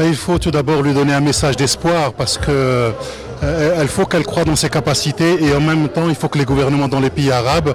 Il faut tout d'abord lui donner un message d'espoir parce que il faut qu'elle croie dans ses capacités et en même temps il faut que les gouvernements dans les pays arabes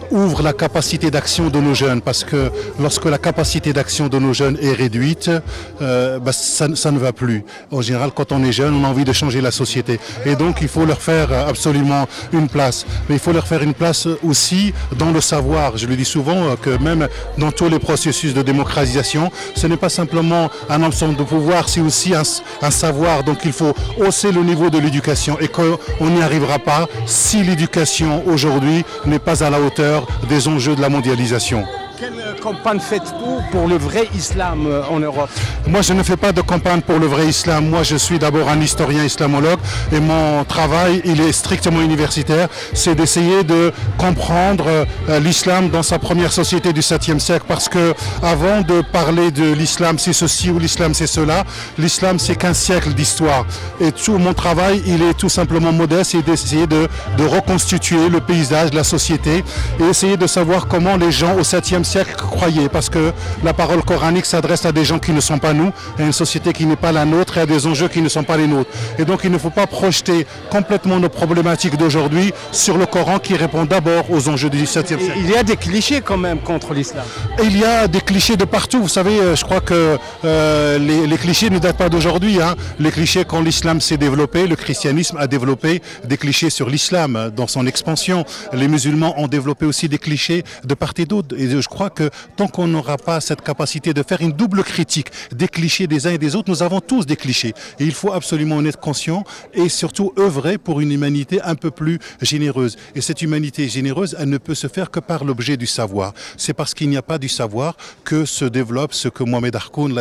ouvrent la capacité d'action de nos jeunes parce que lorsque la capacité d'action de nos jeunes est réduite, ça ne va plus. En général, quand on est jeune, on a envie de changer la société et donc il faut leur faire absolument une place. Mais il faut leur faire une place aussi dans le savoir. Je le dis souvent que même dans tous les processus de démocratisation, ce n'est pas simplement un ensemble de pouvoir, c'est aussi un savoir. Donc il faut hausser le niveau de l'éducation et qu'on n'y arrivera pas si l'éducation aujourd'hui n'est pas à la hauteur des enjeux de la mondialisation. Quelle campagne faites-vous pour le vrai islam en Europe? Moi, je ne fais pas de campagne pour le vrai islam. Moi, je suis d'abord un historien islamologue et mon travail, il est strictement universitaire. C'est d'essayer de comprendre l'islam dans sa première société du 7e siècle. Parce que avant de parler de l'islam, c'est ceci ou l'islam, c'est cela, l'islam, c'est qu'un siècle d'histoire. Et tout mon travail, il est tout simplement modeste et d'essayer de reconstituer le paysage de la société et essayer de savoir comment les gens au 7e siècle croyaient, parce que la parole coranique s'adresse à des gens qui ne sont pas nous, à une société qui n'est pas la nôtre et à des enjeux qui ne sont pas les nôtres. Et donc il ne faut pas projeter complètement nos problématiques d'aujourd'hui sur le Coran qui répond d'abord aux enjeux du XVIIe siècle. Il y a des clichés quand même contre l'islam. Il y a des clichés de partout. Vous savez, je crois que les clichés ne datent pas d'aujourd'hui. Les clichés, quand l'islam s'est développé, le christianisme a développé des clichés sur l'islam dans son expansion. Les musulmans ont développé aussi des clichés de part et d'autre. Et je crois que tant qu'on n'aura pas cette capacité de faire une double critique des clichés des uns et des autres, nous avons tous des clichés. Et il faut absolument en être conscient et surtout œuvrer pour une humanité un peu plus généreuse. Et cette humanité généreuse, elle ne peut se faire que par l'objet du savoir. C'est parce qu'il n'y a pas du savoir que se développe ce que Mohamed Harkoun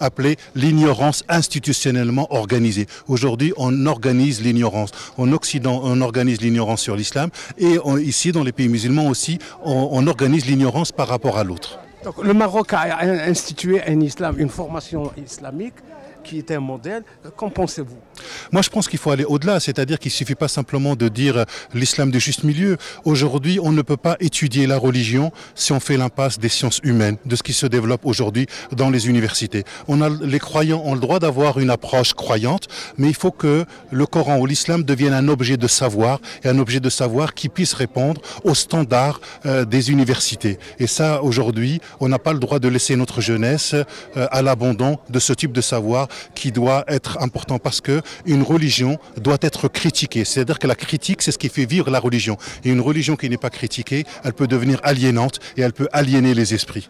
appelait l'ignorance institutionnellement organisée. Aujourd'hui, on organise l'ignorance. En Occident, on organise l'ignorance sur l'islam et ici, dans les pays musulmans aussi, on organise l'ignorance par rapport à l'autre. Donc, le Maroc a institué un islam, une formation islamique qui est un modèle. Qu'en pensez-vous? Moi, je pense qu'il faut aller au-delà, c'est-à-dire qu'il ne suffit pas simplement de dire l'islam du juste milieu. Aujourd'hui, on ne peut pas étudier la religion si on fait l'impasse des sciences humaines, de ce qui se développe aujourd'hui dans les universités. Les croyants ont le droit d'avoir une approche croyante, mais il faut que le Coran ou l'islam devienne un objet de savoir, et un objet de savoir qui puisse répondre aux standards des universités. Et ça, aujourd'hui, on n'a pas le droit de laisser notre jeunesse à l'abandon de ce type de savoir qui doit être important parce que une religion doit être critiquée. C'est-à-dire que la critique, c'est ce qui fait vivre la religion. Et une religion qui n'est pas critiquée, elle peut devenir aliénante et elle peut aliéner les esprits.